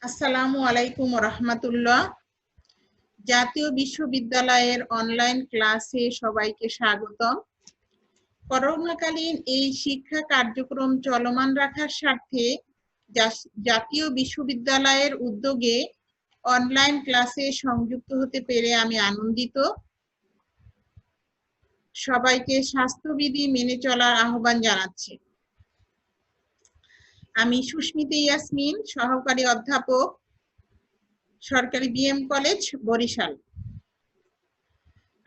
আসসালামু আলাইকুম রহমতুল্লাহ। জাতীয় বিশ্ববিদ্যালয়ের অনলাইন ক্লাসে সবাইকে স্বাগতম। করোনাকালীন এই শিক্ষা কার্যক্রম চলমান রাখার স্বার্থে জাতীয় বিশ্ববিদ্যালয়ের উদ্যোগে অনলাইন ক্লাসে সংযুক্ত হতে পেরে আমি আনন্দিত। সবাইকে স্বাস্থ্যবিধি মেনে চলার আহ্বান জানাচ্ছি। আমি সুস্মিতা ইয়াসমিন, সহকারী অধ্যাপক, সরকারি বিএম কলেজ, বরিশাল।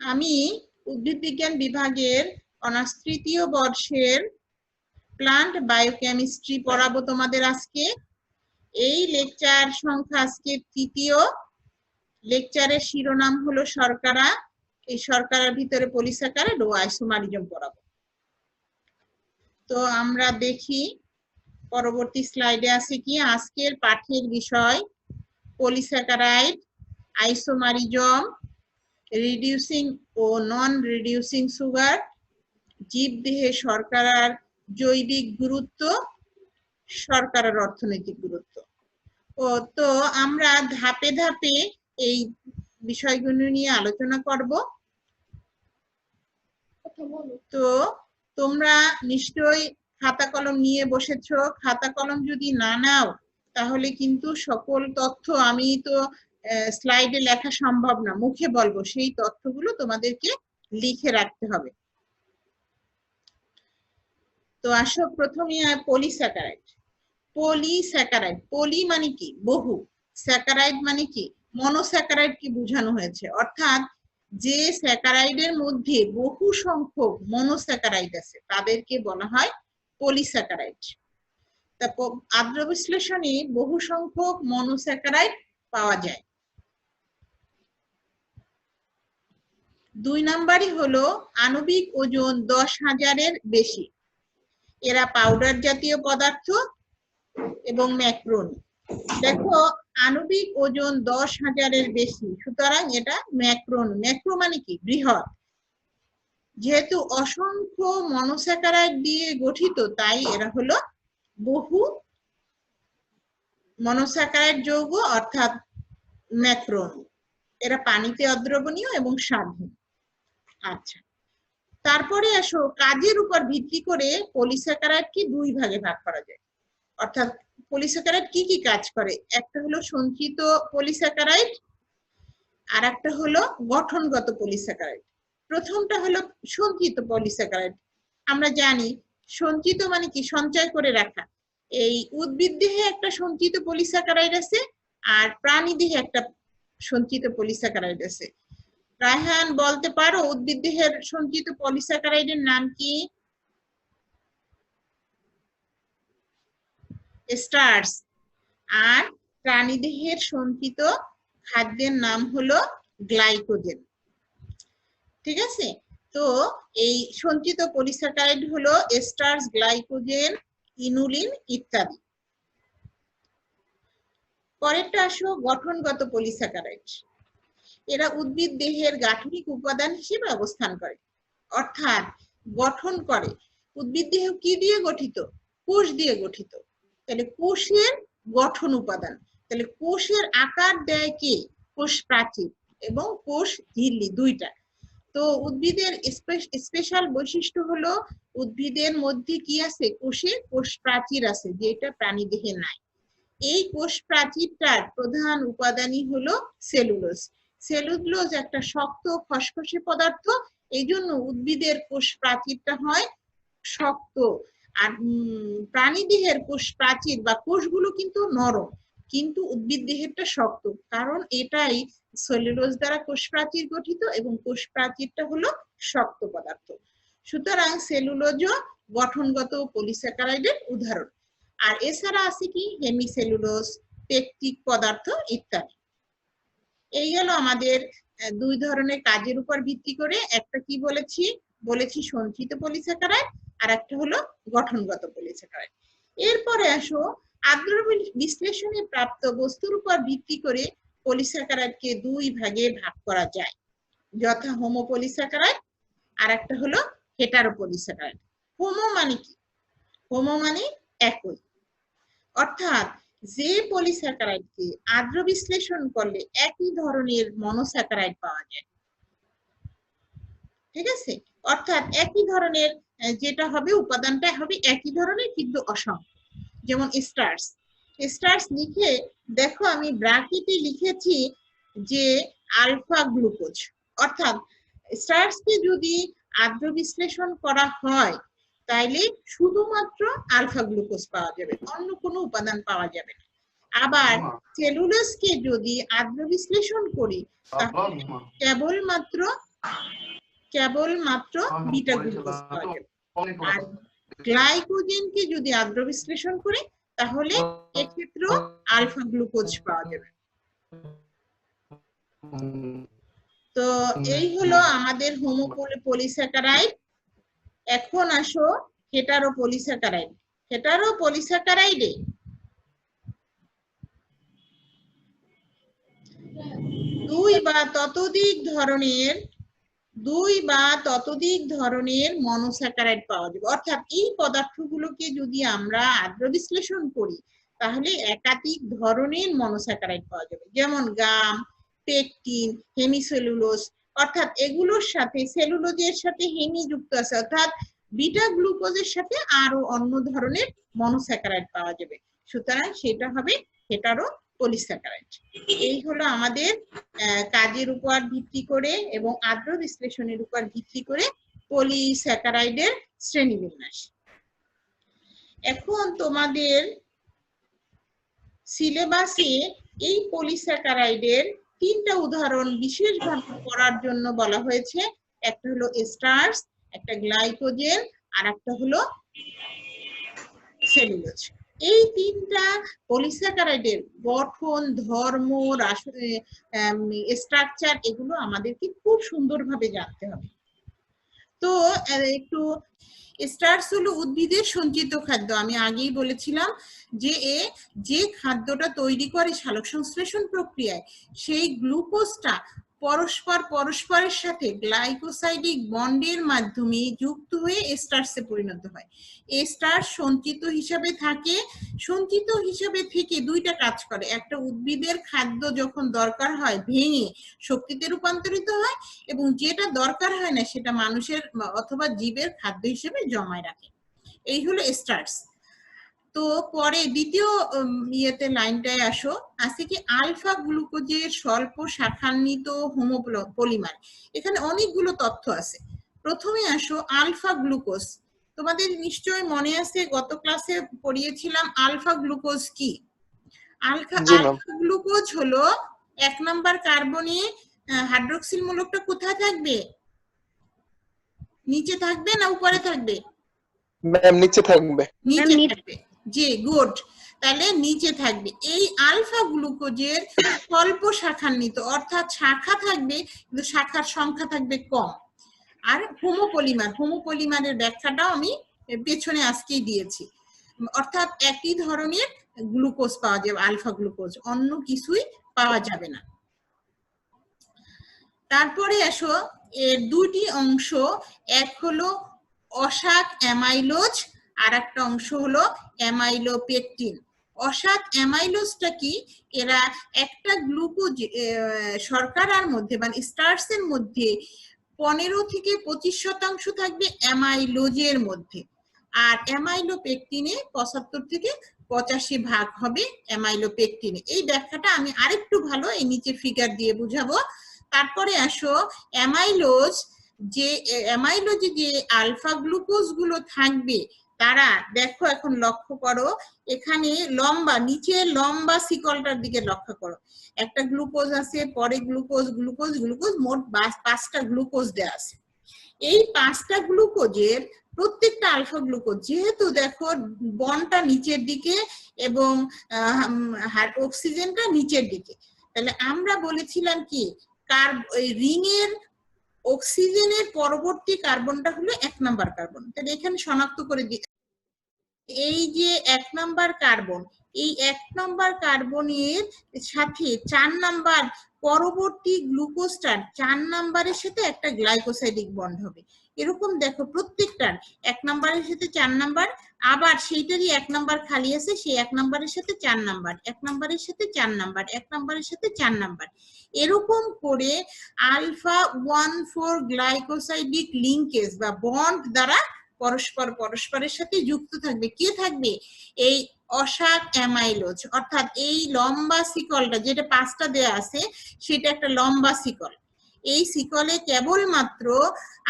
আমি উদ্ভিদ বিজ্ঞান বিভাগের অনার্স তৃতীয় বর্ষের প্লান্ট বায়োকেমিস্ট্রি পড়াবো তোমাদের আজকে। এই লেকচার সংখ্যা আজকে তৃতীয়। লেকচারের শিরোনাম হলো শর্করা। এই শর্করার ভিতরে পলিস্যাকারাইড ও আইসোমারিজম পড়াবো। তো আমরা দেখি পরবর্তী স্লাইডে আছে কি। আজকের পাঠের বিষয় পলিস্যাকারাইড, আইসোমারিজম, রিডিউসিং ও নন রিডিউসিং সুগার, জীবদেহে শর্করার জৈবিক গুরুত্ব, শর্করার অর্থনৈতিক গুরুত্ব। তো আমরা ধাপে ধাপে এই বিষয়গুলো নিয়ে আলোচনা করব। তো তোমরা নিশ্চয়ই খাতা কলম নিয়ে বসেছো। খাতা কলম যদি না নাও তাহলে কিন্তু সকল তথ্য, আমি তো স্লাইডে লেখা সম্ভব না, মুখে বলবো, সেই তথ্যগুলো তোমাদেরকে লিখে রাখতে হবে। তো আসো প্রথমে পলিস্যাকারাইড। পলিস্যাকারাইড, পলি মানে কি বহু, স্যাকারাইড মানে কি মনোস্যাকারাইড কি বোঝানো হয়েছে, অর্থাৎ যে স্যাকারাইডের মধ্যে বহু সংখ্যক মনোস্যাকারাইড আছে তাদেরকে বলা হয় পলিস্যাকারাইড। তারপর আদ্র বিশ্লেষণে বহু সংখ্যক মনোস্যাকারাইড পাওয়া যায়। 2 নাম্বারই হলো আণবিক ওজন 10,000-এর বেশি। এরা পাউডার জাতীয় পদার্থ এবং ম্যাক্রোন। দেখো আণবিক ওজন 10,000-এর বেশি, সুতরাং এটা ম্যাক্রোন। ম্যাক্রো মানে কি বৃহৎ। যেহেতু অসংখ্য মনোস্যাকারাইড দিয়ে গঠিত তাই এরা হলো বহু মনোস্যাকারাইড যৌগ অর্থাৎ ম্যাক্রোন। এরা পানিতে অদ্রবণীয় এবং স্বাদহীন। আচ্ছা, তারপরে আসো কাজের উপর ভিত্তি করে পলিস্যাকারাইডকে 2 ভাগে ভাগ করা যায়। অর্থাৎ পলিস্যাকারাইড কি কি কাজ করে, একটা হলো সঞ্চিত পলিস্যাকারাইড আর একটা হলো গঠনগত পলিস্যাকারাইড। প্রথমটা হলো সঞ্চিত পলিস্যাকারাইড। আমরা জানি সঞ্চিত মানে কি সঞ্চয় করে রাখা। এই উদ্ভিদ দেহে একটা সঞ্চিত পলিস্যাকারাইড আছে আর প্রাণী দেহে একটা সঞ্চিত পলিস্যাকারাইড আছে। রায়হান বলতে পারো উদ্ভিদ দেহের সঞ্চিত পলিস্যাকারাইডের নাম কি? স্টার্চ। আর প্রাণীদেহের সঞ্চিত খাদ্যের নাম হলো গ্লাইকোজেন। ঠিক আছে, তো এই সঞ্চিত পলিস্যাকারাইড হলো স্টার্চ, গ্লাইকোজেন, ইনুলিন ইত্যাদি। পরেরটা আসো গঠনগত পলিস্যাকারাইড। এরা উদ্ভিদ দেহের গাঠনিক উপাদান হিসেবে অবস্থান করে, অর্থাৎ গঠন করে। উদ্ভিদ দেহ কি দিয়ে গঠিত? কোষ দিয়ে গঠিত। তাহলে কোষের গঠন উপাদান। তাহলে কোষের আকার দেয় কে? কোষ প্রাচীর এবং কোষ ঝিল্লি, দুইটা। তো উদ্ভিদের স্পেশাল বৈশিষ্ট্য হলো উদ্ভিদের মধ্যে কি আছে? কোষে কোষ প্রাচীর আছে, যেটা প্রাণী দেহে নাই। এই কোষ প্রাচীরটার প্রধান উপাদানই হলো সেলুলোজ। সেলুলোজ একটা শক্ত খসখসে পদার্থ, এই জন্য উদ্ভিদের কোষ প্রাচীরটা হয় শক্ত। আর প্রাণী দেহের কোষ প্রাচীর বা কোষগুলো কিন্তু নরম, কিন্তু উদ্ভিদ দেহেরটা শক্ত, কারণ এটাই সেলুলোজ দ্বারা কোষ প্রাচীর গঠিত এবং কোষ প্রাচীরটা হলো শক্ত পদার্থ। সুতরাং সেলুলোজও গঠনগত পলিস্যাকারাইডের উদাহরণ। আর এছাড়া আছে কি হেমিসেলুলোজ, পেকটিক পদার্থ ইত্যাদি। এই গেল আমাদের 2 ধরনের কাজের উপর ভিত্তি করে। একটা কি বলেছি সঞ্চিত পলিস্যাকারাইড, আর একটা হলো গঠনগত পলিস্যাকারাইড। এরপরে আসো আদ্র বিশ্লেষণে প্রাপ্ত বস্তুর উপর ভিত্তি করে পলিস্যাকারাইডকে 2 ভাগে ভাগ করা যায়, যথা হোমো পলিস্যাকারাইড আর একটা হলো হেটারো পলিস্যাকারাইড। হোমো মানে কি? হোমো মানে একই, অর্থাৎ যে পলিস্যাকারাইডকে আর্দ্র বিশ্লেষণ করলে একই ধরনের মনোস্যাকারাইড পাওয়া যায়। ঠিক আছে, অর্থাৎ একই ধরনের যেটা হবে উপাদানটা হবে একই ধরনের কিন্তু অসংখ্য। যেমন স্টার্চ, স্টার্চ লিখে দেখো আমি ব্র্যাকেটে লিখেছি যে আলফা গ্লুকোজ, অর্থাৎ স্টার্চকে যদি আর্দ্র বিশ্লেষণ করা হয় তাইলে শুধুমাত্র আলফা গ্লুকোজ পাওয়া যাবে, অন্য কোনো উপাদান পাওয়া যাবে না। আবার সেলুলোজকে যদি আর্দ্র বিশ্লেষণ করি তাহলে কেবলমাত্র বিটা গ্লুকোজ পাওয়া যাবে। আর গ্লাইকোজেনকে যদি আর্দ্র বিশ্লেষণ করি তাহলে এক্ষেত্রে আলফা গ্লুকোজ পাওয়া যাবে। তো এই হলো আমাদের হোমোপলিস্যাকারাইড। এখন আসো হেটারোপলিস্যাকারাইড। হেটারোপলিস্যাকারাইডে দুই বা ততোধিক ধরনের মনোস্যাকারাইড পাওয়া যাবে, অর্থাৎ এই পদার্থগুলোকে যদি আমরা আর্দ্র বিশ্লেষণ করি তাহলে একাধিক ধরনের মনোস্যাকারাইড পাওয়া যাবে, যেমন গাম, পেকটিন, হেমিসেলুলোজ, অর্থাৎ এগুলোর সাথে সেলুলোজের সাথে হেমি যুক্ত আছে, অর্থাৎ বিটা গ্লুকোজের সাথে আরো অন্য ধরনের মনোস্যাকারাইড পাওয়া যাবে। সুতরাং সেটা হবে হেটারোপলিস্যাকারাইড। এই হলো আমাদের কাজের উপর ভিত্তি করে এবং আর্দ্র বিশ্লেষণের উপর ভিত্তি করে পলিস্যাকারাইডের শ্রেণীবিন্যাস। এখন তোমাদের সিলেবাসে এই পলিস্যাকারাইডের তিনটা উদাহরণ বিশেষভাবে পড়ার জন্য বলা হয়েছে। একটা হলো স্টার্চ, একটা গ্লাইকোজেন, আর একটা হলো সেলুলোজ। এই তিনটা পলিস্যাকারাইডের গঠন, ধর্ম, স্ট্রাকচার এগুলো আমাদেরকে খুব সুন্দরভাবে জানতে হবে। তো একটু স্টার্চ হলো উদ্ভিদের সঞ্চিত খাদ্য। আমি আগেই বলেছিলাম যে খাদ্যটা তৈরি করে সালোকসংশ্লেষণ প্রক্রিয়ায় সেই গ্লুকোজটা পরস্পরের সাথে গ্লাইকোসাইডিক বন্ডের মাধ্যমে যুক্ত হয়ে স্টার্চে পরিণত হয়। স্টার্চ সঞ্চিত হিসাবে থেকে দুইটা কাজ করে। একটা, উদ্ভিদের খাদ্য যখন দরকার হয় ভেঙে শক্তিতে রূপান্তরিত হয়, এবং যেটা দরকার হয় না সেটা মানুষের অথবা জীবের খাদ্য হিসেবে জমায় রাখে। এই হলো স্টার্চ। তো পরে দ্বিতীয় লাইনটায় আসো, আছে কি আলফা গ্লুকোজের স্বল্প শাখান্বিত হোমোপলিমার। এখানে অনেকগুলো তথ্য আছে। প্রথমে আসো আলফা গ্লুকোজ। তোমাদের নিশ্চয়ই মনে আছে গত ক্লাসে পড়িয়েছিলাম আলফা গ্লুকোজ কি। আলফা গ্লুকোজ হলো 1 নম্বর কার্বনে হাইড্রোক্সিল মূলকটা কোথায় থাকবে? নিচে থাকবে না উপরে থাকবে? ম্যাম নিচে থাকবে। নিচে থাকবে, জি গুড। তাহলে নিচে থাকবে। এই আলফা গ্লুকোজের স্বল্প শাখান্বিত, অর্থাৎ শাখা থাকবে কিন্তু শাখার সংখ্যা থাকবে কম। আর হোমোপলিমারের ব্যাখ্যাটাও আমি পেছনে আজকেই দিয়েছি, অর্থাৎ একই ধরনের গ্লুকোজ পাওয়া যাবে, আলফা গ্লুকোজ, অন্য কিছুই পাওয়া যাবে না। তারপরে আসো এর দুটি অংশ, এক হলো অসাত অ্যামাইলোজ আর একটা অংশ হলো অ্যামাইলোপেকটিন। অসাত অ্যামাইলোজটা কি? এরা একটা গ্লুকোজ শর্করার মধ্যে মানে স্টার্চের মধ্যে 15 থেকে 25% থাকবে অ্যামাইলোজের মধ্যে, আর অ্যামাইলোপেকটিনে 75 থেকে 85 ভাগ হবে অ্যামাইলোপেকটিনে। এই ব্যাখ্যাটা আমি আরেকটু ভালো এই নিচে ফিগার দিয়ে বুঝাবো। তারপরে আসো অ্যামাইলোজে যে আলফা গ্লুকোজ গুলো থাকবে তারা দেখো, এখন লক্ষ্য করো এখানে নিচে লম্বা শিকলটার দিকে লক্ষ্য করো। একটা গ্লুকোজ আছে, পরে গ্লুকোজ, মোট 5টা গ্লুকোজ দেওয়া আছে। এই 5টা গ্লুকোজের প্রত্যেকটা আলফা গ্লুকোজ, যেহেতু দেখো বন্ডটা নিচের দিকে এবং অক্সিজেনটা নিচের দিকে, তাহলে আমরা বলেছিলাম কি রিং এর অক্সিজেনের পরবর্তী কার্বনটা হলো 1 নাম্বার কার্বন। তাহলে এখানে শনাক্ত করে দিই, এই যে 1 নাম্বার কার্বন, এই 1 নাম্বার কার্বনের সাথে 4 নাম্বার পরবর্তী গ্লুকোজটার 4 নাম্বারের সাথে একটা গ্লাইকোসাইডিক বন্ড হবে। এরকম দেখো প্রত্যেকটার 1 নাম্বারের সাথে 4 নাম্বার আবার সেইটারই 1 নাম্বার খালি আছে, সেই 1 নাম্বারের সাথে 4 নাম্বার, 1 নাম্বারের সাথে 4 নাম্বার, 1 নাম্বারের সাথে 4 নাম্বার, এরকম করে আলফা 1,4 গ্লাইকোসাইডিক লিংকেজ বা বন্ড দ্বারা পরস্পরের সাথে যুক্ত থাকবে। কে থাকবে? এই অসাক অ্যামাইলোজ, অর্থাৎ এই লম্বা শিকলটা যেটা 5টা দেয়া আছে সেটা একটা লম্বা শিকল। এই শিকলে কেবলমাত্র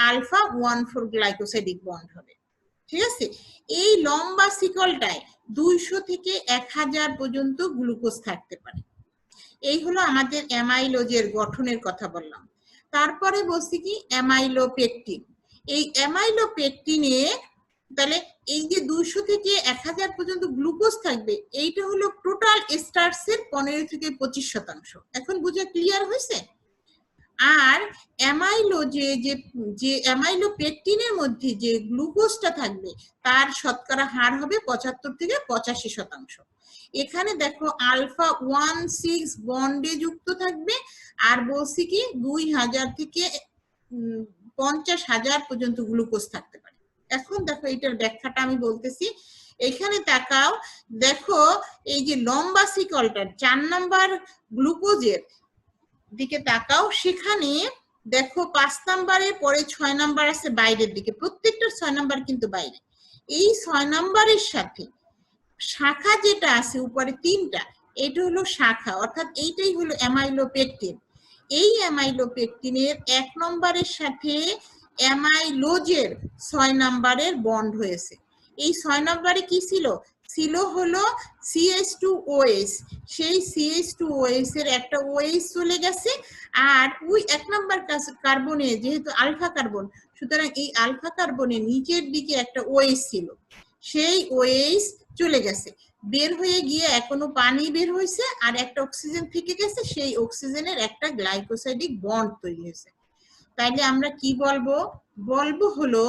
আলফা 1,4 গ্লাইকোসাইডিক বন্ড হবে। ঠিক আছে, এই লম্বা শিকলটায় 200 থেকে 1000 পর্যন্ত গ্লুকোজ থাকতে পারে। এই হলো আমাদের অ্যামাইলোজের গঠনের কথা বললাম। তারপরে বলছি কি অ্যামাইলোপেকটিন। এই অ্যামাইলোপেকটিনে তাহলে এই যে 200 থেকে 1000 পর্যন্ত গ্লুকোজ থাকবে, এইটা হলো টোটাল স্টার্চের 15 থেকে 25%। এখন বুঝা ক্লিয়ার হয়েছে? আর অ্যামাইলোজে যে অ্যামাইলোপেকটিনের মধ্যে যে গ্লুকোজটা থাকবে তার শতকরা হার হবে 75 থেকে 85%। এখানে দেখো আলফা 1,6 বন্ডে যুক্ত থাকবে, আর বলছি কি 2000 থেকে 50,000 পর্যন্ত গ্লুকোজ থাকতে পারে। এখন দেখো এটার ব্যাখ্যাটা আমি বলতেছি, এখানে তাকাও, দেখো এই যে লম্বা শিকলটার 4 নাম্বার গ্লুকোজের দিকে তাকাও, সেখানে দেখো 5 নাম্বারের পরে 6 নাম্বার আছে বাইরের দিকে, প্রত্যেকটা 6 নাম্বার কিন্তু বাইরে। এই 6 নাম্বারের সাথে শাখা যেটা আছে উপরে 3টা, এটা হলো শাখা, অর্থাৎ এইটাই হলো অ্যামাইলোপেকটিন। এই অ্যামাইলোপেকটিনের 1 নম্বরের সাথে অ্যামাইলোজের 6 নাম্বারের বন্ড হয়েছে। এই 6 নম্বরে কি ছিল? ছিল হলো CH2OH। সেই CH2OH এর একটা OH চলে গেছে, আর ওই 1 নাম্বার কার্বনে যেহেতু আলফা কার্বন, সুতরাং এই আলফা কার্বনের নিচের দিকে একটা OH ছিল, সেই OH চলে গেছে, বের হয়ে গিয়ে এখনো পানি বের হয়েছে, আর একটা অক্সিজেন থেকে গেছে, সেই অক্সিজেনের একটা গ্লাইকোসাইডিক বন্ড তৈরি হয়েছে। তাইলে আমরা কি বলবো? বলবো হলো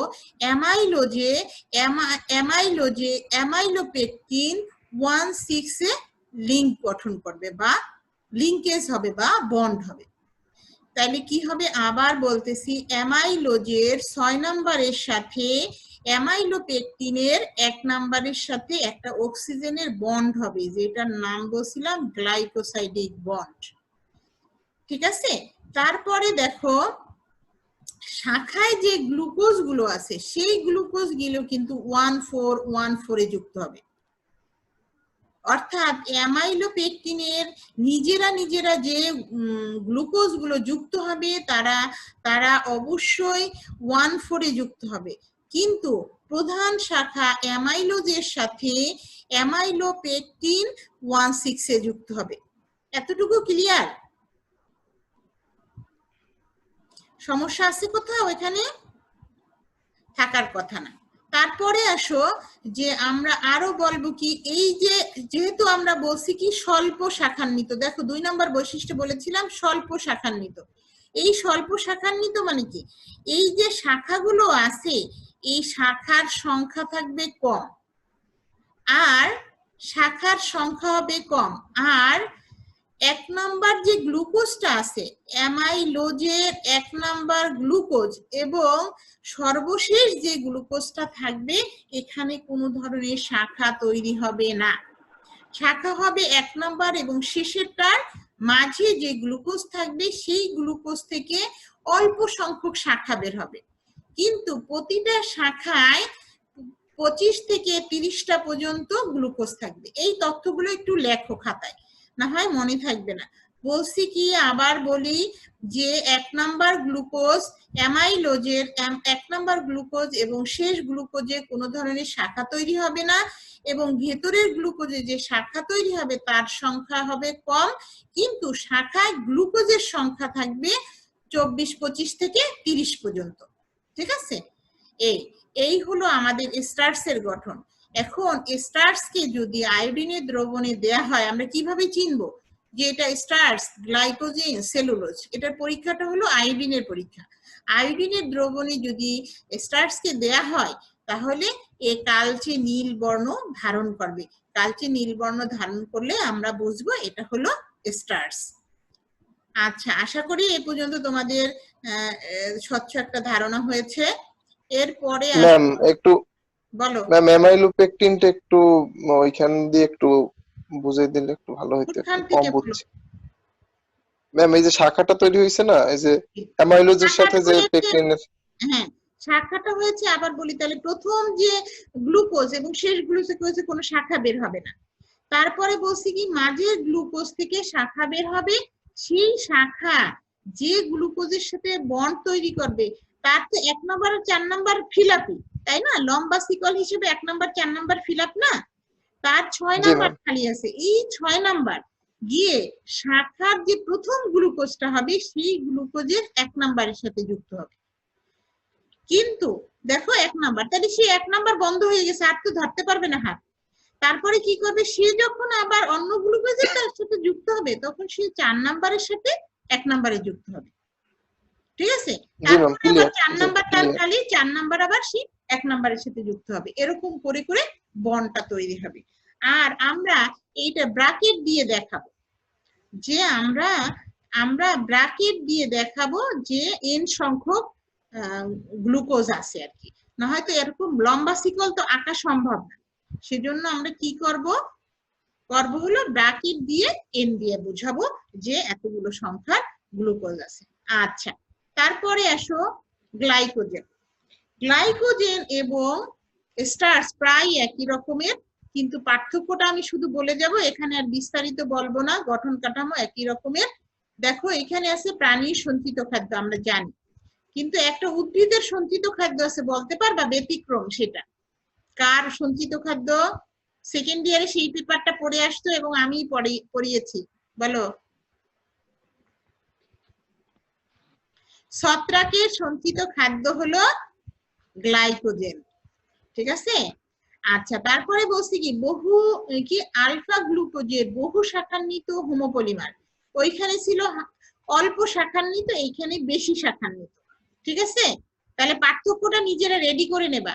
অ্যামাইলোপেকটিন 1,6 এ লিংক গঠন করবে বা লিংকেজ হবে বা বন্ড হবে। তাইলে কি হবে? আবার বলতেছি, অ্যামাইলোজের 6 নাম্বারের সাথে অ্যামাইলোপেকটিনের 1 নাম্বারের সাথে একটা অক্সিজেনের বন্ড হবে, যেটার নাম বলছিলাম গ্লাইকোসাইডিক বন্ড। ঠিক আছে, তারপরে দেখো শাখায় যে গ্লুকোজ গুলো আছে সেই গ্লুকোজ গুলো কিন্তু 1,4 এ যুক্ত হবে। অর্থাৎ অ্যামাইলোপেকটিনের নিজেরা যে গ্লুকোজ গুলো যুক্ত হবে তারা অবশ্যই 1,4 এ যুক্ত হবে, কিন্তু প্রধান শাখা অ্যামাইলোজের সাথে অ্যামাইলোপেকটিন 1,6 এ যুক্ত হবে। এতটুকু ক্লিয়ার? সমস্যা আছে কোথাও? এখানে থাকার কথা না। তারপরে আসো যে আমরা আরো বলবো কি, এই যে যেহেতু আমরা বলছি কি স্বল্প শাখান্বিত, দেখো 2 নম্বর বৈশিষ্ট্য বলেছিলাম স্বল্প শাখান্বিত। এই স্বল্প শাখান্বিত মানে কি? এই যে শাখাগুলো আছে এই শাখার সংখ্যা থাকবে কম, আর শাখার সংখ্যা হবে কম, আর 1 নাম্বার যে গ্লুকোজটা আছে অ্যামাইলোজের 1 নাম্বার গ্লুকোজ এবং সর্বশেষ যে গ্লুকোজটা থাকবে এখানে কোনো ধরনের শাখা তৈরি হবে না। শাখা হবে 1 নাম্বার এবং শেষেরটার মাঝে যে গ্লুকোজ থাকবে সেই গ্লুকোজ থেকে অল্প সংখ্যক শাখা বের হবে, কিন্তু প্রতিটা শাখায় 25 থেকে 30টা পর্যন্ত গ্লুকোজ থাকবে। এই তথ্যগুলো একটু লেখো খাতায়, না হয় মনে থাকবে না। বলছি কি, আবার বলি যে 1 নাম্বার গ্লুকোজ অ্যামাইলোজের 1 নাম্বার গ্লুকোজ এবং শেষ গ্লুকোজে কোনো ধরনের শাখা তৈরি হবে না, এবং ভেতরের গ্লুকোজে যে শাখা তৈরি হবে তার সংখ্যা হবে কম, কিন্তু শাখায় গ্লুকোজের সংখ্যা থাকবে 24, 25 থেকে 30 পর্যন্ত। ঠিক আছে, এই হলো আমাদের স্টার্চের গঠন। এখন স্টার্চকে যদি আয়োডিনের দ্রবণে দেয়া হয় আমরা কিভাবে চিনবো যে এটা স্টার্চ, গ্লাইকোজেন, সেলুলোজ? এটার পরীক্ষাটা হলো আয়োডিনের পরীক্ষা। আয়োডিনের দ্রবণে যদি স্টার্চকে দেয়া হয় তাহলে এ কালচে নীল বর্ণ ধারণ করবে। কালচে নীল বর্ণ ধারণ করলে আমরা বুঝবো এটা হলো স্টার্চ। আচ্ছা, আশা করি এ পর্যন্ত তোমাদের স্বচ্ছ একটা ধারণা হয়েছে। এরপরে ম্যাম একটু বলো। ম্যাম অ্যামাইলোপেকটিনটা একটু ওইখান দিয়ে একটু বুঝিয়ে দিলে একটু ভালো হইতো, কোনখান একটু কম থেকে বলো? বুঝছি। ম্যাম এই যে শাখাটা তৈরি হয়েছে না, এই যে অ্যামাইলোজের সাথে শাখাটা যে হয়েছে, পেকটিনের। হ্যাঁ শাখাটা হয়েছে, আবার বলি তাহলে, প্রথম যে গ্লুকোজ এবং শেষ গ্লুকোজ হয়েছে কোনো শাখা বের হবে না। তারপরে বলছি কি মাঝের গ্লুকোজ থেকে শাখা বের হবে, সেই শাখা যে গ্লুকোজের সাথে বন্ড তৈরি করবে তার তো 1 নম্বর আর 4 নম্বর ফিল আপই, তাই না? লম্বা সিকল হিসেবে 1 নম্বর 4 নম্বর ফিল আপ না, তার 6 জি নাম্বার ম্যাম। খালি আছে। এই 6 নাম্বার গিয়ে শাখার যে প্রথম গ্লুকোজটা হবে সেই গ্লুকোজের 1 নাম্বারের সাথে যুক্ত হবে। কিন্তু দেখো 1 নাম্বার, তাহলে সে 1 নাম্বার বন্ধ হয়ে গেছে, আর তো ধরতে পারবে না হাত। তারপরে কি করবে, সে যখন আবার অন্য গ্লুকোজের তার সাথে যুক্ত হবে তখন সে 4 নাম্বারের সাথে 1 নাম্বারে যুক্ত হবে, ঠিক আছে? জি ম্যাম, তারপরে আবার ক্লিয়ার। 4 জি নাম্বার তার ক্লিয়ার। খালি, 4 নাম্বার আবার সে 1 নাম্বারের সাথে যুক্ত হবে, এরকম করে করে বন্ডটা তৈরি হবে। আর আমরা এইটা ব্র্যাকেট দিয়ে দেখাবো, যে আমরা আমরা ব্র্যাকেট দিয়ে দেখাবো যে n সংখ্যক গ্লুকোজ আছে আর কি, না হয়তো এরকম লম্বা শিকল তো আঁকা সম্ভব না। সেজন্য আমরা কি করব হলো ব্র্যাকেট দিয়ে n দিয়ে বুঝাবো যে এতগুলো সংখ্যার গ্লুকোজ আছে। আচ্ছা, তারপরে আসো গ্লাইকোজেন। গ্লাইকোজেন এবং স্টার্চ প্রায় একই রকমের, কিন্তু পার্থক্যটা আমি শুধু বলে যাব, এখানে আর বিস্তারিত বলবো না, গঠন কাঠামো একই রকমের। দেখো এখানে আছে প্রাণীর সঞ্চিত খাদ্য, আমরা জানি, কিন্তু একটা উদ্ভিদের সঞ্চিত খাদ্য আছে, বলতে পারবা ব্যতিক্রম সেটা কার সঞ্চিত খাদ্য? সেকেন্ড ইয়ারে সেই পেপারটা পড়ে আসতো এবং আমি পড়িয়েছি, বলো। ছত্রাকের সঞ্চিত খাদ্য হলো গ্লাইকোজেন, ঠিক আছে? আচ্ছা, তারপরে বলছি কি আলফা গ্লুকোজের বহু শাখান্বিত হোমোপলিমার, ওইখানে ছিল অল্প শাখান্বিত, এইখানে বেশি শাখান্বিত, ঠিক আছে? তাহলে পার্থক্যটা নিজেরা রেডি করে নেবা।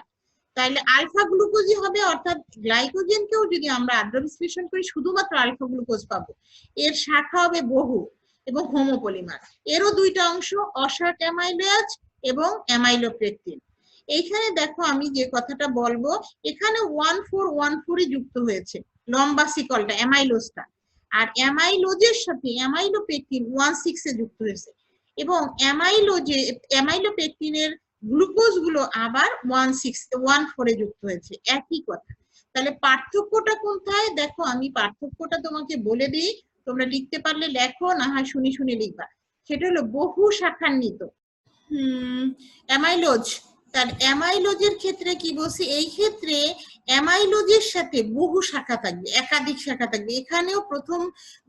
তাহলে আলফা গ্লুকোজই হবে, অর্থাৎ গ্লাইকোজেনকেও যদি আমরা আদ্র বিশ্লেষণ করি শুধুমাত্র আলফা গ্লুকোজ পাবো, এর শাখা হবে বহু এবং হোমোপলিমার। এরও দুইটা অংশ, অশাক অ্যামাইলেজ এবং অ্যামাইলোপেকটিন। এইখানে দেখো আমি যে কথাটা বলবো, এখানে 1414 যুক্ত হয়েছে লম্বা শিকলটা, অ্যামাইলোজটা, আর অ্যামাইলোজের সাথে অ্যামাইলোপেকটিন 16 যুক্ত হয়েছে, এবং অ্যামাইলোপেকটিনের গ্লুকোজ গুলো আবার 14 যুক্ত হয়েছে, একই কথা। তাহলে পার্থক্যটা কোথায় দেখো, আমি পার্থক্যটা তোমাকে বলে দিই, তোমরা লিখতে পারলে লেখো, না হয় শুনে শুনে লিখবা। সেটা হলো বহু শাখান্বিত অ্যামাইলোজ। তার অ্যামাইলোজের ক্ষেত্রে কি বলছি, এই ক্ষেত্রে অ্যামাইলোজের সাথে বহু শাখা থাকবে, একাধিক শাখা থাকবে। এখানেও প্রথম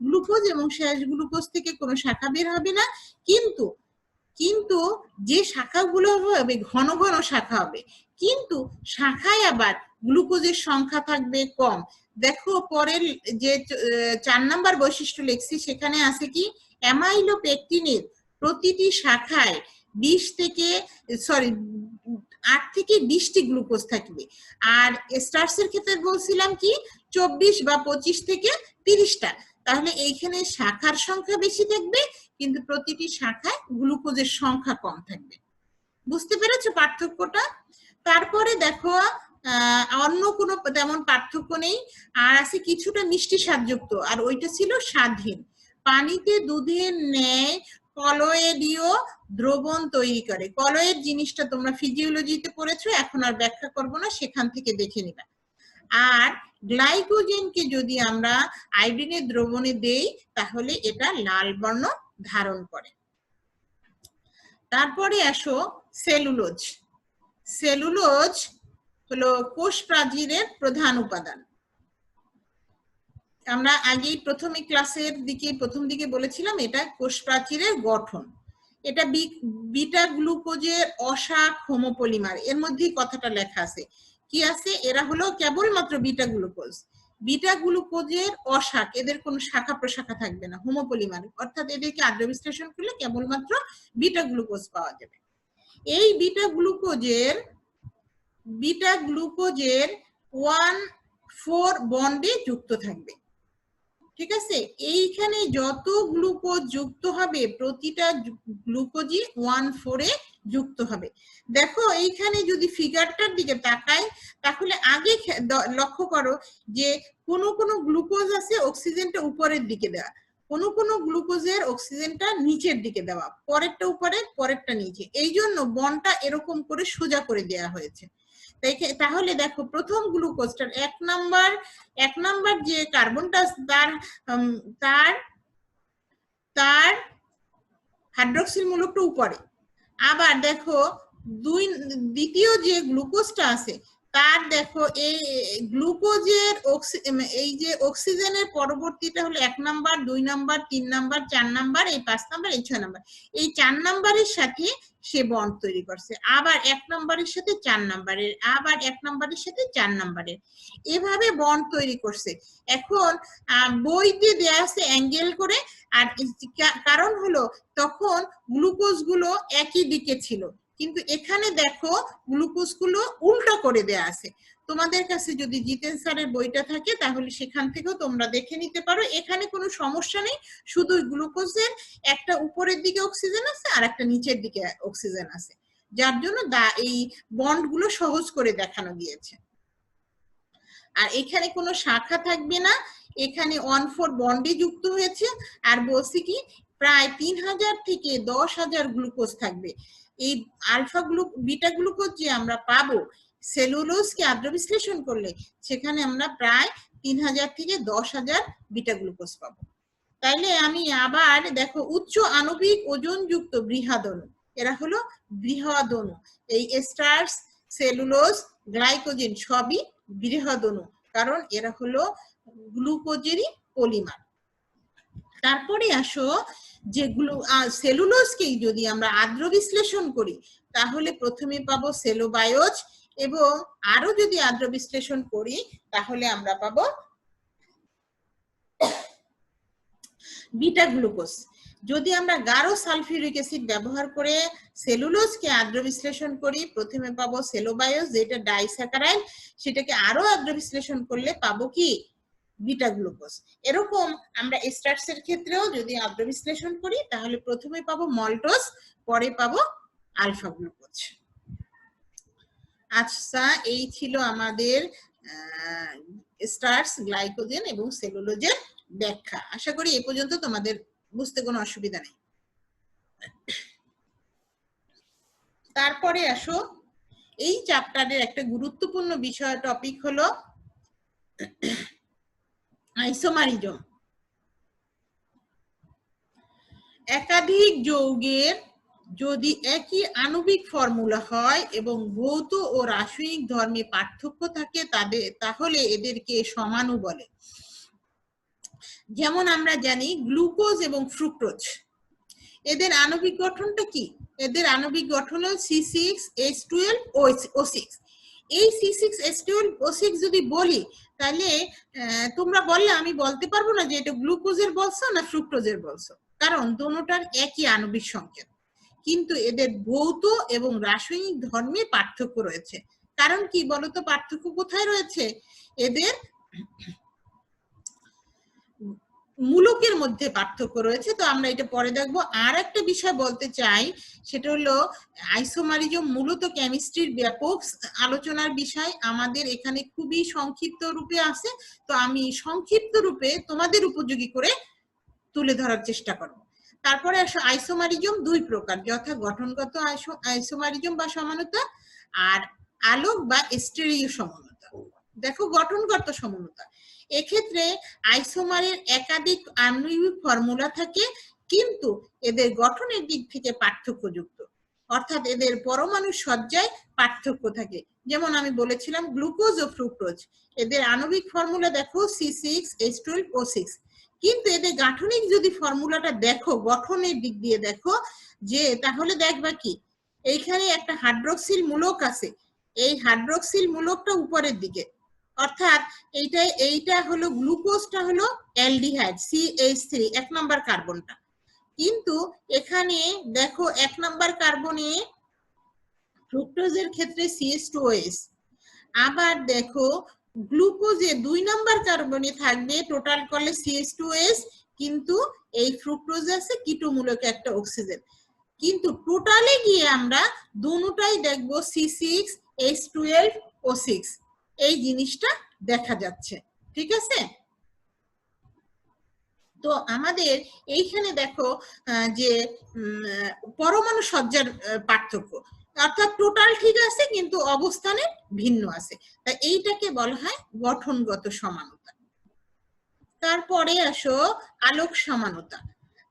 গ্লুকোজ এবং শেষ গ্লুকোজ থেকে কোনো শাখা বের হবে না, কিন্তু কিন্তু যে শাখাগুলো হবে ঘন ঘন শাখা হবে, কিন্তু শাখায় আবার গ্লুকোজের সংখ্যা থাকবে কম। দেখো পরের যে 4 নাম্বার বৈশিষ্ট্য লিখছি সেখানে আছে কি, অ্যামাইলোপেকটিনের প্রতিটি শাখায় 8 থেকে 20টি গ্লুকোজ থাকবে, আর স্টার্চের ক্ষেত্রে বলছিলাম কি 24 বা 25 থেকে 30টা। তাহলে এইখানে শাখার সংখ্যা বেশি থাকবে, কিন্তু প্রতিটি শাখায় গ্লুকোজের সংখ্যা কম থাকবে। বুঝতে পেরেছো পার্থক্যটা? তারপরে দেখো অন্য কোনো তেমন পার্থক্য নেই, আর আছে কিছুটা মিষ্টি স্বাদযুক্ত, আর ওইটা ছিল স্বাদহীন। পানিতে দুধের ন্যায় কলয়েডীয় দ্রবণ তৈরি করে। কলয়েড জিনিসটা তোমরা ফিজিওলজিতে পড়েছো, এখন আর ব্যাখ্যা করব না, সেখান থেকে দেখে নিবা। আর গ্লাইকোজেনকে যদি আমরা আয়োডিনের দ্রবণে দেই তাহলে এটা লাল বর্ণ ধারণ করে। তারপরে আসো সেলুলোজ। সেলুলোজ হলো কোষ প্রাচীরের প্রধান উপাদান। আমরা আগেই প্রথম দিকে বলেছিলাম এটা কোষ প্রাচীরের গঠন। এটা বিটা গ্লুকোজের অশাক হোমোপলিমার, এর মধ্যেই কথাটা লেখা আছে। কি আছে, এরা হলো কেবলমাত্র বিটা গ্লুকোজ। বিটা গ্লুকোজের অশাক, এদের কোনো শাখা প্রশাখা থাকবে না, হোমোপলিমার, অর্থাৎ এদেরকে আদ্র বিশ্লেষণ করলে কেবলমাত্র বিটা গ্লুকোজ পাওয়া যাবে। এই বিটা গ্লুকোজের 1,4 বন্ডে যুক্ত থাকবে, ঠিক আছে, এইখানে যত গ্লুকোজ যুক্ত হবে প্রতিটা গ্লুকোজই 1,4 এ যুক্ত হবে। দেখো এইখানে যদি ফিগারটার দিকে তাকাই তাহলে আগে লক্ষ্য করো যে কোন কোন গ্লুকোজ আছে অক্সিজেনটা উপরের দিকে দেওয়া, কোন কোন গ্লুকোজের অক্সিজেনটা নিচের দিকে দেওয়া, পরেরটা উপরে পরেরটা নিচে, এই জন্য বন্ডটা এরকম করে সোজা করে দেওয়া হয়েছে। তাহলে দেখো প্রথম গ্লুকোজটার এক নাম্বার যে কার্বনটা তার তার তার হাইড্রোক্সিল মূলকটা উপরে, আবার দেখো দ্বিতীয় যে গ্লুকোজটা আছে তার দেখো এই গ্লুকোজের এই যে অক্সিজেনের পরবর্তীটা হলো 1 নাম্বার 2 নাম্বার 3 নাম্বার 4 নাম্বার এই 5 নাম্বার এই 6 নাম্বার, এই 4 নাম্বারের সাথে সে বন্ড তৈরি করছে, আবার 1 নাম্বারের সাথে 4 নাম্বারের, আবার 1 নাম্বারের সাথে 4 নাম্বারের, এভাবে বন্ড তৈরি করছে। এখন বইতে দেয়া আছে অ্যাঙ্গেল করে, আর কারণ হলো তখন গ্লুকোজ গুলো একই দিকে ছিল, কিন্তু এখানে দেখো গ্লুকোজ গুলো উল্টো করে দেয়া আছে। তোমাদের কাছে যদি জিতেন স্যারের বইটা থাকে তাহলে সেখান থেকেও তোমরা দেখে নিতে পারো, এখানে কোনো সমস্যা নেই, শুধু গ্লুকোজের একটা উপরের দিকে অক্সিজেন আছে আর একটা নিচের দিকে অক্সিজেন আছে, যার জন্য এই বন্ড গুলো সহজ করে দেখানো গিয়েছে। আর এখানে কোনো শাখা থাকবে না, এখানে 1,4 বন্ডে যুক্ত হয়েছে, আর বলছি কি প্রায় 3,000 থেকে 10,000 গ্লুকোজ থাকবে। এই বিটা গ্লুকোজ যে আমরা পাবো সেলুলোজকে আদ্র বিশ্লেষণ করলে সেখানে আমরা প্রায় 3,000 থেকে 10,000 বিটা গ্লুকোজ পাবো। তাইলে আমি আবার দেখো উচ্চ আণবিক ওজনযুক্ত বৃহদণু, এরা হলো বৃহদণু, এই স্টার্চ সেলুলোজ গ্লাইকোজেন সবই বৃহদণু, কারণ এরা হলো গ্লুকোজেরই পলিমার। তারপরে আসো যে সেলুলোজকেই যদি আমরা আদ্র বিশ্লেষণ করি তাহলে প্রথমে পাবো সেলোবায়োজ, এবং আরো যদি আদ্র বিশ্লেষণ করি তাহলে আমরা পাবো বিটা গ্লুকোজ। যদি আমরা গাঢ় সালফিউরিক অ্যাসিড ব্যবহার করে সেলুলোজকে আদ্র বিশ্লেষণ করি প্রথমে পাবো সেলোবায়োজ যেটা ডাইস্যাকারাইড, সেটাকে আরো আদ্র বিশ্লেষণ করলে পাবো কি বিটা গ্লুকোজ। এরকম আমরা স্টার্চের ক্ষেত্রেও যদি আদ্র বিশ্লেষণ করি তাহলে প্রথমে পাবো মল্টোজ, পরে পাবো আলফা গ্লুকোজ। আচ্ছা, এই ছিল আমাদের স্টার্চ গ্লাইকোজেন এবং সেলুলোজের ব্যাখ্যা। আশা করি এ পর্যন্ত তোমাদের বুঝতে কোনো অসুবিধা নেই। তারপরে আসো এই চ্যাপ্টারের একটা গুরুত্বপূর্ণ বিষয় টপিক হলো আইসোমারিজম। একাধিক যৌগের যদি একই আণবিক ফর্মুলা হয় এবং ভৌত ও রাসায়নিক ধর্মে পার্থক্য থাকে তাহলে এদেরকে সমাণু বলে। যেমন আমরা জানি গ্লুকোজ এবং ফ্রুক্টোজ, এদের আণবিক গঠনটা কি? এদের আণবিক গঠন হল C6H12O6। এই C6H12O6 যদি বলি তাহলে তোমরা বললে আমি বলতে পারবো না যে এটা গ্লুকোজের বলছো না ফ্রুক্টোজের বলছো, কারণ দুটোটার একই আণবিক সংকেত, কিন্তু এদের ভৌত এবং রাসায়নিক ধর্মে পার্থক্য রয়েছে। কারণ কি বলতো, পার্থক্য কোথায় রয়েছে? এদের মূলকের মধ্যে পার্থক্য রয়েছে। তো আমরা এটা পরে দেখবো। আর একটা বিষয় বলতে চাই, সেটা হলো আইসোমারিজম মূলত কেমিস্ট্রির ব্যাপক আলোচনার বিষয়, আমাদের এখানে খুবই সংক্ষিপ্ত রূপে আছে, তো আমি সংক্ষিপ্ত রূপে তোমাদের উপযোগী করে তুলে ধরার চেষ্টা করব। তারপরে আসো আইসোমারিজম দুই প্রকার, যথা গঠনগত আইসোমারিজম বা সমানতা আর আলোক বা স্টেরিও সমানতা। দেখো গঠনগত সমানতা, এক্ষেত্রে আইসোমারের একাধিক আণবিক ফর্মুলা থাকে কিন্তু এদের গঠনের দিক থেকে পার্থক্যযুক্ত, অর্থাৎ এদের পরমাণু সজ্জায় পার্থক্য থাকে। যেমন আমি বলেছিলাম গ্লুকোজ ও ফ্রুক্টোজ, এদের আণবিক ফর্মুলা দেখো C6H12O6, কিন্তু এদের গাঠনিক যদি ফর্মুলাটা দেখো, গঠনের দিক দিয়ে দেখো যে, তাহলে দেখবা কি এইখানে একটা হাইড্রোক্সিল মূলক আছে, এই হাইড্রোক্সিল মূলকটা উপরের দিকে, অর্থাৎ এইটা হলো গ্লুকোজটা হলো অ্যালডিহাইড CH3 এক নাম্বার কার্বনটা, কিন্তু এখানে দেখো এক নাম্বার কার্বনে ফ্রুক্টোজের ক্ষেত্রে CH2OS, আবার দেখো গ্লুকোজে 2 নাম্বার কার্বনে থাকবে টোটাল করলে CH2S, কিন্তু এই ফ্রুক্টোজে আছে কিটোমূলক একটা অক্সিজেন, কিন্তু টোটালে গিয়ে আমরা দুটোটাই দেখবো C6H12O6 এই জিনিসটা দেখা যাচ্ছে। ঠিক আছে, তো আমাদের এইখানে দেখো যে পরমাণু সজ্জার পার্থক্য, অর্থাৎ টোটাল ঠিক আছে কিন্তু অবস্থানে ভিন্ন আছে, তাই এইটাকে বলা হয় গঠনগত সমানতা। তারপরে আসো আলোক সমানতা।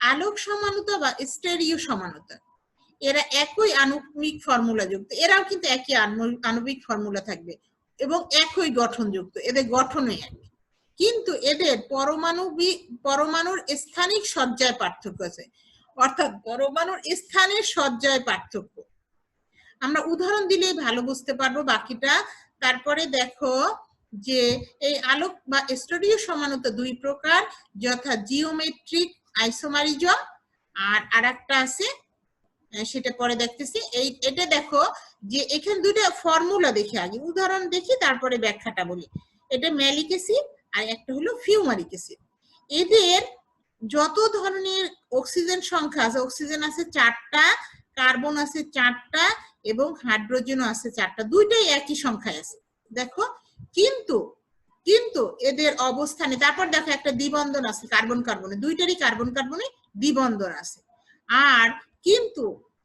আলোক সমানতা বা স্টেরিও সমানতা, এরা একই আণবিক ফর্মুলা যুক্ত, এরাও কিন্তু একই আণবিক ফর্মুলা থাকবে এবং একই গঠনযুক্ত, এদের গঠনই এক, কিন্তু এদের পরমাণুর স্থানিক সজ্জায় পার্থক্য আছে, অর্থাৎ পরমাণুর স্থানের সজ্জায় পার্থক্য। আমরা উদাহরণ দিলেই ভালো বুঝতে পারবো বাকিটা। তারপরে দেখো যে এই আলোক বা স্টেরিও সমানতা 2 প্রকার, যথা জিওমেট্রিক আইসোমারিজম আর আরেকটা আছে সেটা পরে দেখতেছি। এটা দেখো যে এখানে দুটো ফর্মুলা দেখি, আগে উদাহরণ দেখি তারপরে ব্যাখ্যাটা বলি। এটা ম্যালিক অ্যাসিড আর একটা হলো ফিউমারিক অ্যাসিড। এদের যত ধরনের অক্সিজেন সংখ্যা আছে, অক্সিজেন আছে 4টা, কার্বন আছে 4টা এবং হাইড্রোজেনও আছে 4টা, দুইটাই একই সংখ্যায় আছে দেখো, কিন্তু এদের অবস্থানে, তারপর দেখো একটা দ্বিবন্ধন আছে কার্বন কার্বনে, দুইটারই কার্বন কার্বনে দ্বিবন্ধন আছে। আর কিন্তু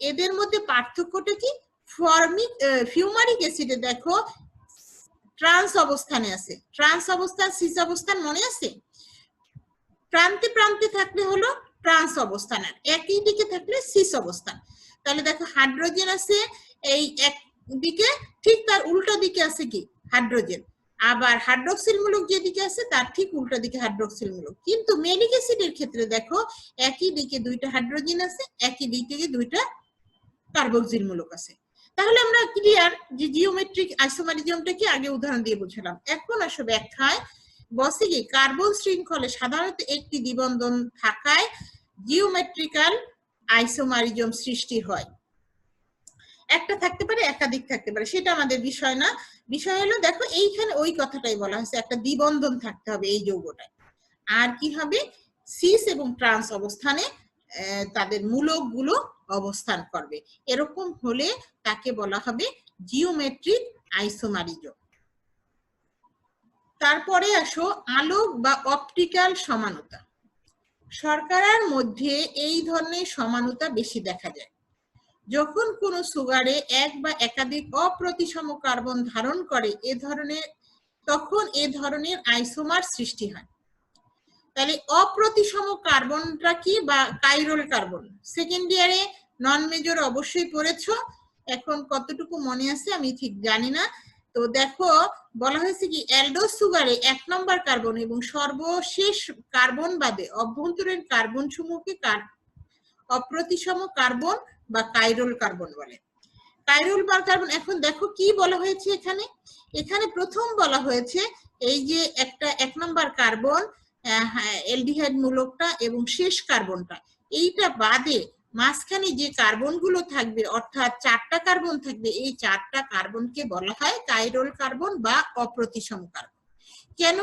এদের মধ্যে পার্থক্যটা কি, ফিউমারিক অ্যাসিডে দেখো ট্রান্স অবস্থানে আছে, ট্রান্স অবস্থান সিস অবস্থান মনে আছে, প্রান্তে প্রান্তে থাকলে হলো ট্রান্স অবস্থান আর একই দিকে থাকলে সিস অবস্থান। তাহলে দেখো হাইড্রোজেন আছে এই এক দিকে, ঠিক তার উল্টা দিকে আছে কি হাইড্রোজেন, আবার হাইড্রোক্সিল মূলক যেদিকে আছে তার ঠিক উল্টা দিকে হাইড্রোক্সিল মূলক। কিন্তু ম্যালিক অ্যাসিডের ক্ষেত্রে দেখো একই দিকে 2টা হাইড্রোজেন আছে, একই দিকে 2টা কার্বক্সিল মূলক আছে। তাহলে আমরা ক্লিয়ার যে জিওমেট্রিক আইসোমারিজমটা কি আগে উদাহরণ দিয়ে বুঝলাম। এখন আসো ব্যাখ্যায়। বসে কি কার্বন শৃঙ্খলে সাধারণত একটি দ্বিবন্ধন থাকায় জিওমেট্রিক্যাল আইসোমারিজম সৃষ্টি হয়। একটা থাকতে পারে, একাধিক থাকতে পারে, সেটা আমাদের বিষয় না। বিষয় হলো দেখো এইখানে ওই কথাটাই বলা হয়েছে, একটা দ্বিবন্ধন থাকতে হবে এই যৌগটায়, আর কি হবে সিস এবং ট্রান্স অবস্থানে তাদের মূলকগুলো অবস্থান করবে, এরকম হলে তাকে বলা হবে জিওমেট্রিক আইসোমারিজম। তারপরে আসো আলোক বা অপটিক্যাল সমানতা। শর্করার মধ্যে এই ধরনের সমানতা বেশি দেখা যায় যখন কোনো সুগারে এক বা একাধিক অপ্রতিসম কার্বন ধারণ করে তখন এ ধরনের আইসোমার সৃষ্টি হয়। তাহলে অপ্রতিসম কার্বনটা কি, বা কাইরল কার্বন, সেকেন্ড ইয়ারে নন মেজর অবশ্যই পড়েছো, এখন কতটুকু মনে আছে আমি ঠিক জানি না। তো দেখো বলা হয়েছে কি অ্যালডোজ সুগারে 1 নম্বর কার্বন এবং সর্বশেষ কার্বন বাদে অভ্যন্তরীণ কার্বন সমূহকে অপ্রতিসম কার্বন বা কাইরল কার্বন বলে। কাইরল বা কার্বন, এখন দেখো কি বলা হয়েছে এখানে, এখানে প্রথম বলা হয়েছে এই যে একটা 1 নম্বর কার্বন অ্যালডিহাইড মূলকটা এবং শেষ কার্বনটা, এইটা বাদে মাঝখানে যে কার্বনগুলো থাকবে অর্থাৎ 4টা কার্বন থাকবে, এই 4টা কার্বনকে বলা হয় কাইরল কার্বন বা অপ্রতিসম কার্বন। কেন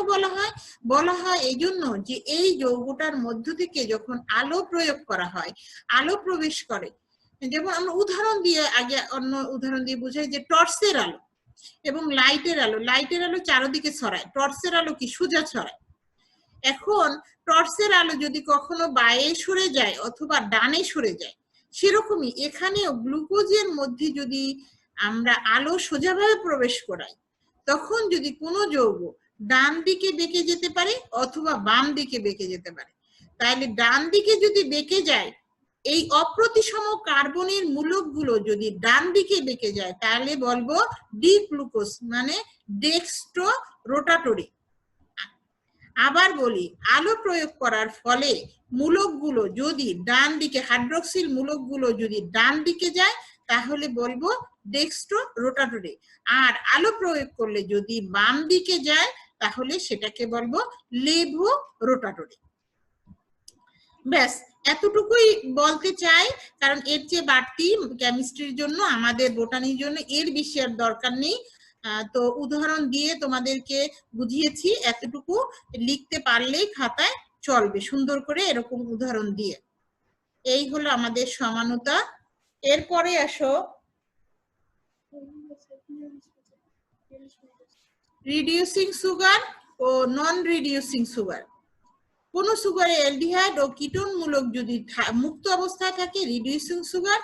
বলা হয় এই জন্য যে এই যৌগটার মধ্য থেকে যখন আলো প্রয়োগ করা হয়, আলো প্রবেশ করে, যেমন আমরা উদাহরণ দিয়ে আগে অন্য উদাহরণ দিয়ে বুঝাই যে টর্চের আলো এবং লাইটের আলো চারদিকে ছড়ায়, টর্চের আলো কি সোজা ছড়ায়। এখন টর্চের আলো যদি কখনো বায়ে সরে যায় অথবা ডানে সরে যায়, সেরকমই এখানেও গ্লুকোজের মধ্যে যদি আমরা আলো সোজাভাবে প্রবেশ করাই, তখন যদি কোনো যৌগ ডান দিকে বেঁকে যেতে পারে অথবা বাম দিকে বেঁকে যেতে পারে, তাহলে ডান দিকে যদি বেঁকে যায়, এই অপ্রতিসম কার্বনের মূলকগুলো যদি ডান দিকে বেঁকে যায়, তাহলে বলবো ডি গ্লুকোজ মানে ডেক্সট্রো রোটাটরি। আবার বলি আলো প্রয়োগ করার ফলে মূলকগুলো যদি ডান দিকে, হাইড্রোক্সিল মূলকগুলো যদি ডান দিকে যায় তাহলে বলবো ডেক্সট্রো রোটাটরি, আর আলো প্রয়োগ করলে যদি বাম দিকে যায় তাহলে সেটাকে বলবো লেভো রোটাটরি। ব্যাস এতটুকুই বলতে চাই, কারণ এর চেয়ে বাড়তি কেমিস্ট্রির জন্য, আমাদের বোটানির জন্য এর বেশি আর দরকার নেই। তো উদাহরণ দিয়ে তোমাদেরকে বুঝিয়েছি, এতটুকু লিখতে পারলেই খাতায় চলবে সুন্দর করে এরকম উদাহরণ দিয়ে। এই হলো আমাদের সমানতা। এরপরে আসো রিডিউসিং সুগার ও নন রিডিউসিং সুগার। কোন সুগারে অ্যালডিহাইড ও কিটোন মূলক যদি মুক্ত অবস্থায় থাকে রিডিউসিং সুগার,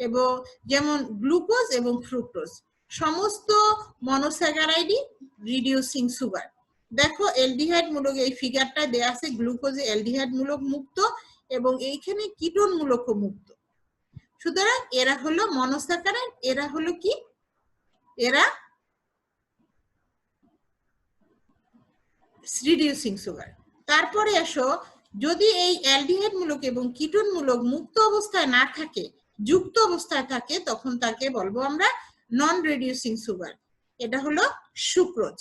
এবং যেমন গ্লুকোজ এবং ফ্রুক্টোজ। সমস্ত মনোস্যাকারাইডই রিডিউসিং সুগার। দেখো অ্যালডিহাইড মূলক এই ফিগারটা দেয়া আছে, গ্লুকোজে অ্যালডিহাইড মূলক মুক্ত এবং এইখানে কিটোন মূলকও মুক্ত। সুতরাং এরা হলো মনোস্যাকারাইড, এরা হলো কি, এরা রিডিউসিং সুগার। তারপরে আসো যদি এই অ্যালডিহাইড মূলক এবং কিটোন মূলক মুক্ত অবস্থায় না থাকে, যুক্ত অবস্থায় থাকে, তখন তাকে বলবো আমরা নন রিডিউসিং সুগার। এটা হলো সুক্রোজ।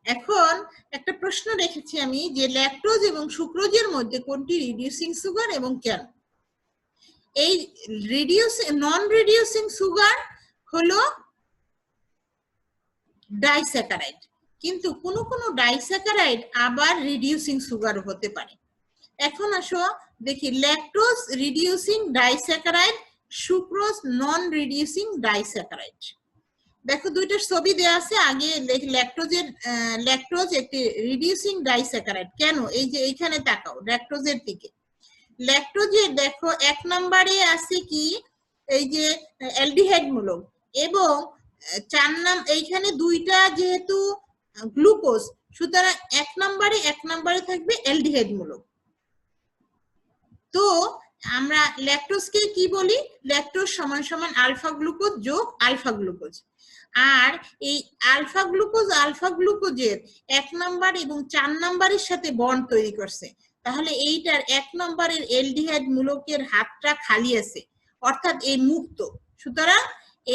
এখন একটা প্রশ্ন রেখেছি আমি যে ল্যাকটোজ এবং সুক্রোজের মধ্যে কোনটি রিডিউসিং সুগার এবং কেন? এই নন রিডিউসিং সুগার হলো ডাইস্যাকারাইড, কিন্তু কোন কোন ডাইস্যাকারাইড আবার রিডিউসিং সুগার হতে পারে। এখন আসো দেখি ল্যাকটোজ রিডিউসিং ডাইস্যাকারাইড, সুক্রোজ নন রিডিউসিং ডাইস্যাকারাইড। দেখো দুইটা ছবি দেয়া আছে, আগে ল্যাকটোজ একটি রিডিউসিং ডাইস্যাকারাইড। কেন? এই যে এইখানে তাকাও ল্যাকটোজের দিকে। ল্যাকটোজের দেখো 1 নম্বরে আছে কি, এই যে অ্যালডিহাইড মূলক, এবং 4 এইখানে দুইটা যেহেতু গ্লুকোজ, সুতরাং 1 নম্বরে থাকবে অ্যালডিহাইড মূলক। তো আমরা ল্যাকটোজকে কি বলি? ল্যাকটোজ সমান সমান আলফা গ্লুকোজ যোগ আলফা গ্লুকোজ। আর এই আলফা গ্লুকোজের 1 নম্বর এবং 4 নম্বরের সাথে বন্ড তৈরি করছে, তাহলে এইটার 1 নম্বরের অ্যালডিহাইড মূলকের হাতটা খালি আছে, অর্থাৎ এই মুক্ত। সুতরাং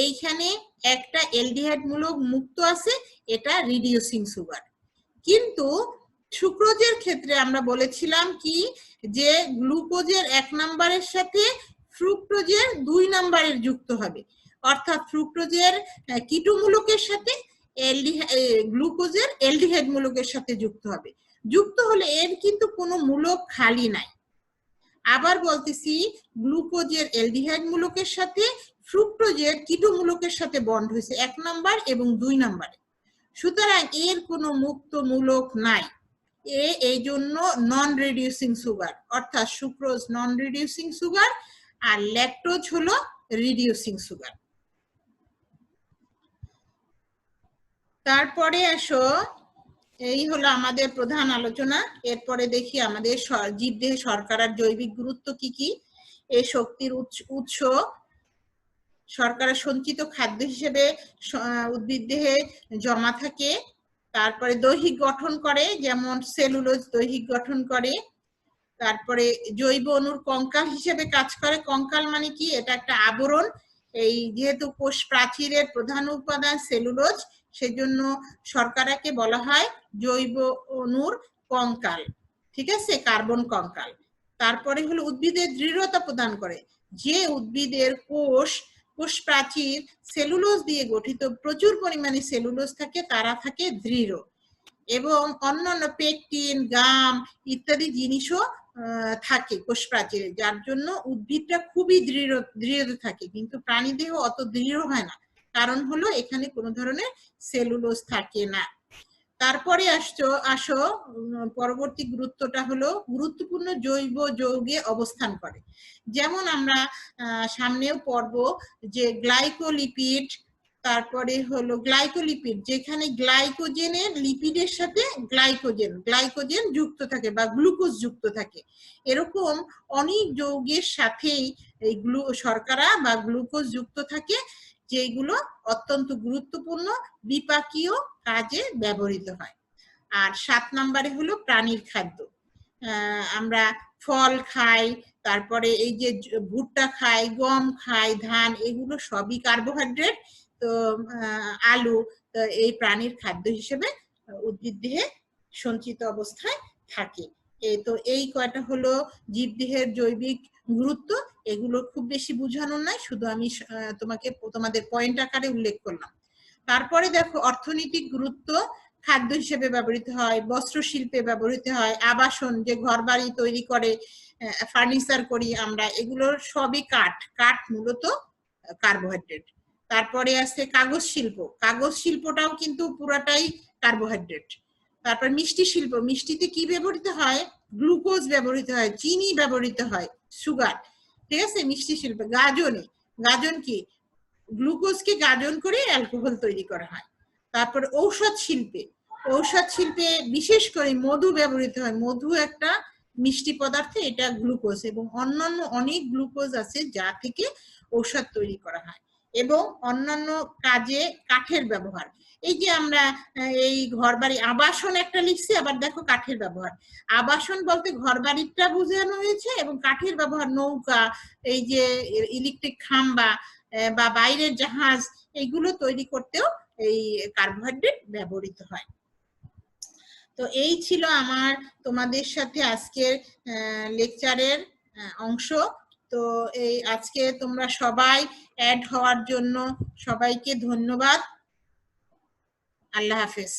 এইখানে একটা অ্যালডিহাইড মূলক মুক্ত আছে, এটা রিডিউসিং সুগার। কিন্তু সুক্রোজের ক্ষেত্রে আমরা বলেছিলাম কি, যে গ্লুকোজের 1 নম্বরের সাথে ফ্রুক্টোজের 2 নম্বরের যুক্ত হবে, অর্থাৎ ফ্রুক্টোজের কিটো মূলকের সাথে গ্লুকোজের অ্যালডিহাইড মূলকের সাথে যুক্ত হবে। যুক্ত হলে এর কিন্তু কোনো মূলক খালি নাই। আবার বলতেছি, গ্লুকোজের অ্যালডিহাইড মূলকের সাথে ফ্রুক্টোজের কিটো মূলকের সাথে বন্ড হয়েছে 1 নম্বর এবং 2 নম্বরে, সুতরাং এর কোনো মুক্ত মূলক নাই। এই জন্য নন রিডিউসিং সুগার, অর্থাৎ সুক্রোজ নন রিডিউসিং সুগার আর ল্যাকটোজ হলো রিডিউসিং সুগার। তারপরে আসো, এই হলো আমাদের প্রধান আলোচনা। এরপরে দেখি আমাদের জীবদেহে শর্করার জৈবিক গুরুত্ব কি কি। এই শক্তির উৎস শর্করা সঞ্চিত খাদ্য হিসেবে উদ্ভিদ দেহে জমা থাকে। তারপরে দৈহিক গঠন করে, যেমন সেলুলোজ দৈহিক গঠন করে। তারপরে জৈব অণুর কঙ্কাল হিসেবে কাজ করে। কঙ্কাল মানে কি? এটা একটা আবরণ। এই যেহেতু কোষ প্রাচীরের প্রধান উপাদান সেলুলোজ, সেজন্য শর্করাকে বলা হয় জৈব অণুর কঙ্কাল, ঠিক আছে, কার্বন কঙ্কাল। তারপরে হলো উদ্ভিদের দৃঢ়তা প্রদান করে। যে উদ্ভিদের কোষ প্রাচীর সেলুলোজ দিয়ে গঠিত, প্রচুর পরিমাণে সেলুলোজ থাকে, তারা থাকে দৃঢ়। এবং অন্যান্য পেকটিন, গাম ইত্যাদি জিনিসও থাকে কোষ প্রাচীরে, যার জন্য উদ্ভিদটা খুবই দৃঢ় থাকে। কিন্তু প্রাণীদেহ অত দৃঢ় হয় না, কারণ হলো এখানে কোনো ধরনের সেলুলোজ থাকে না। তারপরে আসো পরবর্তী গুরুত্বটা হলো গুরুত্বপূর্ণ জৈব যৌগে অবস্থান করে। যেমন আমরা সামনেও পড়ব যে গ্লাইকোলিপিড, তারপরে হলো গ্লাইকোলিপিড, যেখানে গ্লাইকোজেনের লিপিডের সাথে গ্লাইকোজেন যুক্ত থাকে বা গ্লুকোজ যুক্ত থাকে। এরকম অনেক যৌগের সাথেই এই শর্করা বা গ্লুকোজ যুক্ত থাকে, যেগুলো অত্যন্ত গুরুত্বপূর্ণ বিপাকীয় কাজে ব্যবহৃত হয়। আর 7 নম্বরে হলো প্রাণীর খাদ্য। আমরা ফল খাই, তারপরে এই যে ভুট্টা খাই, গম খাই, ধান, এগুলো সবই কার্বোহাইড্রেট। তো আলু এই প্রাণীর খাদ্য হিসেবে উদ্ভিদ দেহে সঞ্চিত অবস্থায় থাকে। তো এই কয়টা হলো জীবদেহের জৈবিক গুরুত্ব। এগুলো খুব বেশি বুঝানোর নাই, শুধু আমি তোমাদের পয়েন্ট আকারে উল্লেখ করলাম। তারপরে দেখো অর্থনৈতিক গুরুত্ব, খাদ্য হিসেবে ব্যবহৃত হয়, বস্ত্র শিল্পে ব্যবহৃত হয়, আবাসন যে ঘর বাড়ি তৈরি করে, ফার্নিচার করি আমরা, এগুলোর সবই কাঠ মূলত কার্বোহাইড্রেট। তারপরে আছে কাগজ শিল্প, কাগজ শিল্পটাও কিন্তু পুরাটাই কার্বোহাইড্রেট। তারপর মিষ্টি শিল্প, মিষ্টিতে কি ব্যবহৃত হয়? গ্লুকোজ ব্যবহৃত হয়, চিনি ব্যবহৃত হয়, সুগার, ঠিক আছে। মিষ্টি শিল্পে গাজন কি? গ্লুকোজকে গাজন করে অ্যালকোহল তৈরি করা হয়। তারপর ঔষধ শিল্পে বিশেষ করে মধু ব্যবহৃত হয়। মধু একটা মিষ্টি পদার্থ, এটা গ্লুকোজ এবং অন্যান্য অনেক গ্লুকোজ আছে যা থেকে ঔষধ তৈরি করা হয়। এবং অন্যান্য কাজে কাঠের ব্যবহার, এই যে আমরা এই ঘরবাড়ি আবাসন একটা লিখছি, আবার দেখো কাঠের ব্যবহার। আবাসন বলতে ঘরবাড়িটা বোঝানো হয়েছে, এবং কাঠের ব্যবহার নৌকা, এই যে ইলেকট্রিক খাম্বা বা বাইরের জাহাজ, এইগুলো তৈরি করতেও এই কার্বোহাইড্রেট ব্যবহৃত হয়। তো এই ছিল আমার তোমাদের সাথে আজকের লেকচারের অংশ। তো এই আজকে তোমরা সবাই অ্যাড হওয়ার জন্য সবাইকে ধন্যবাদ। আল্লাহ হাফেজ।